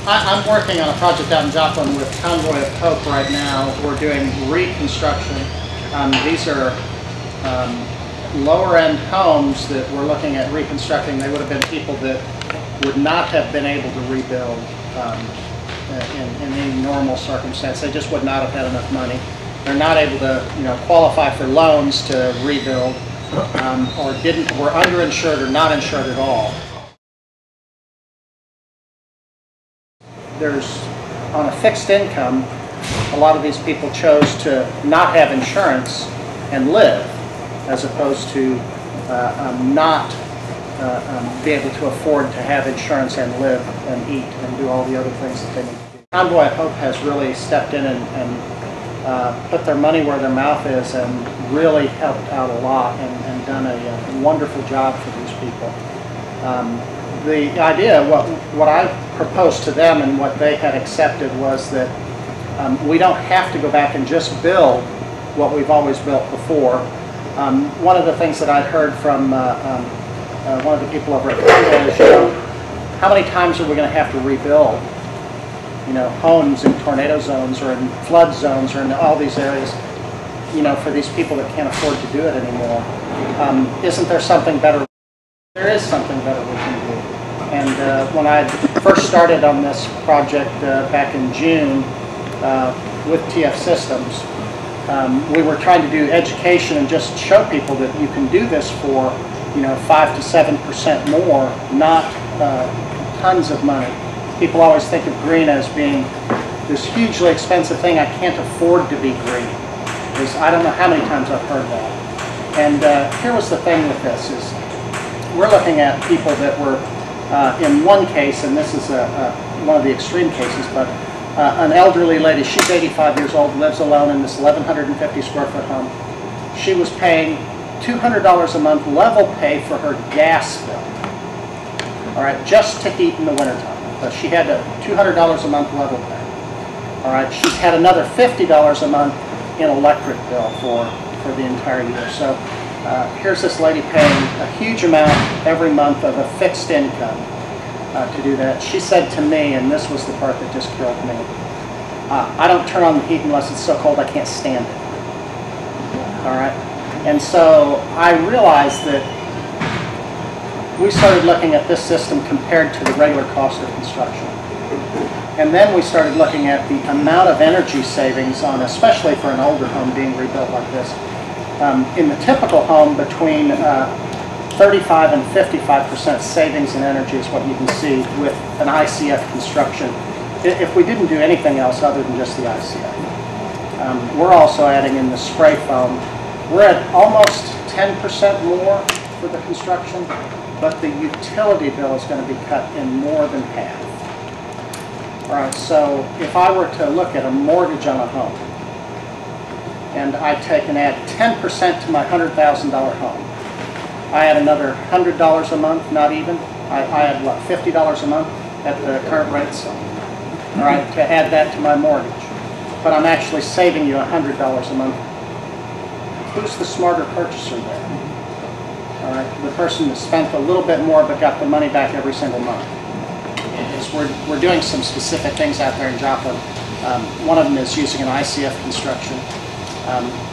I'm working on a project out in Joplin with Convoy of Hope right now. We're doing reconstruction. These are lower end homes that we're looking at reconstructing. They would have been people that would not have been able to rebuild in any normal circumstance. They just would not have had enough money. They're not able to, qualify for loans to rebuild, or were underinsured or not insured at all. On a fixed income, a lot of these people chose to not have insurance and live, as opposed to not be able to afford to have insurance and live and eat and do all the other things that they need to do. Convoy of Hope has really stepped in and put their money where their mouth is and really helped out a lot and done a wonderful job for these people. The idea, what I proposed to them and what they had accepted was that we don't have to go back and just build what we've always built before. One of the things that I'd heard from one of the people over at Branson is, how many times are we going to have to rebuild? Homes in tornado zones or in flood zones or in all these areas, for these people that can't afford to do it anymore. Isn't there something better? There is something better we can do. And when I first started on this project back in June with TF Systems, we were trying to do education and just show people that you can do this for 5 to 7% more, not tons of money. People always think of green as being this hugely expensive thing. I can't afford to be green. I don't know how many times I've heard that. And here was the thing with this is we're looking at people that were in one case, and this is one of the extreme cases, but an elderly lady, she's 85 years old, lives alone in this 1,150 square foot home. She was paying $200 a month level pay for her gas bill, all right, just to heat in the wintertime. But she had $200 a month level pay. All right, she's had another $50 a month in electric bill for the entire year. So here's this lady paying a huge amount every month of a fixed income to do that. She said to me, and this was the part that just killed me, I don't turn on the heat unless it's so cold I can't stand it. All right, and so I realized that we started looking at this system compared to the regular cost of construction. And then we started looking at the amount of energy savings on, especially for an older home being rebuilt like this. In the typical home, between 35 and 55% savings in energy is what you can see with an ICF construction, if we didn't do anything else other than just the ICF. We're also adding in the spray foam. We're at almost 10% more for the construction, but the utility bill is going to be cut in more than half. All right, so if I were to look at a mortgage on a home, and I take and add 10% to my $100,000 home, I add another $100 a month, not even. I add what, $50 a month at the current rates? All right, to add that to my mortgage. But I'm actually saving you $100 a month. Who's the smarter purchaser there? All right, the person that spent a little bit more but got the money back every single month. We're doing some specific things out there in Joplin. One of them is using an ICF construction.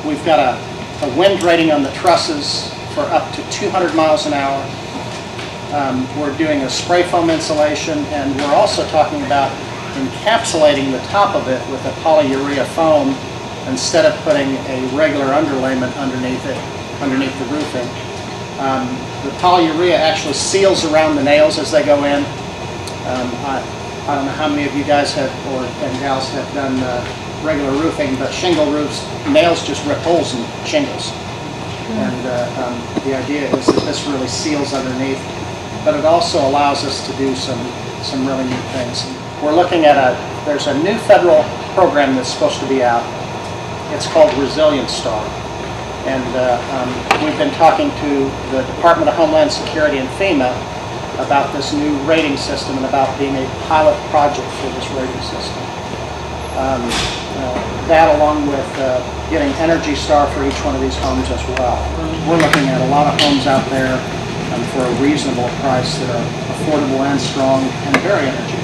We've got a wind rating on the trusses for up to 200 miles an hour. We're doing a spray foam insulation, and we're also talking about encapsulating the top of it with a polyurea foam instead of putting a regular underlayment underneath the roofing. The polyurea actually seals around the nails as they go in. I don't know how many of you guys and gals have done regular roofing, but shingle roofs, nails just rip holes in shingles. And the idea is that this really seals underneath, but it also allows us to do some really neat things. We're looking at there's a new federal program that's supposed to be out. It's called Resilience Star. And we've been talking to the Department of Homeland Security and FEMA about this new rating system and about being a pilot project for this rating system. That along with getting Energy Star for each one of these homes as well. We're looking at a lot of homes out there for a reasonable price that are affordable and strong and very energy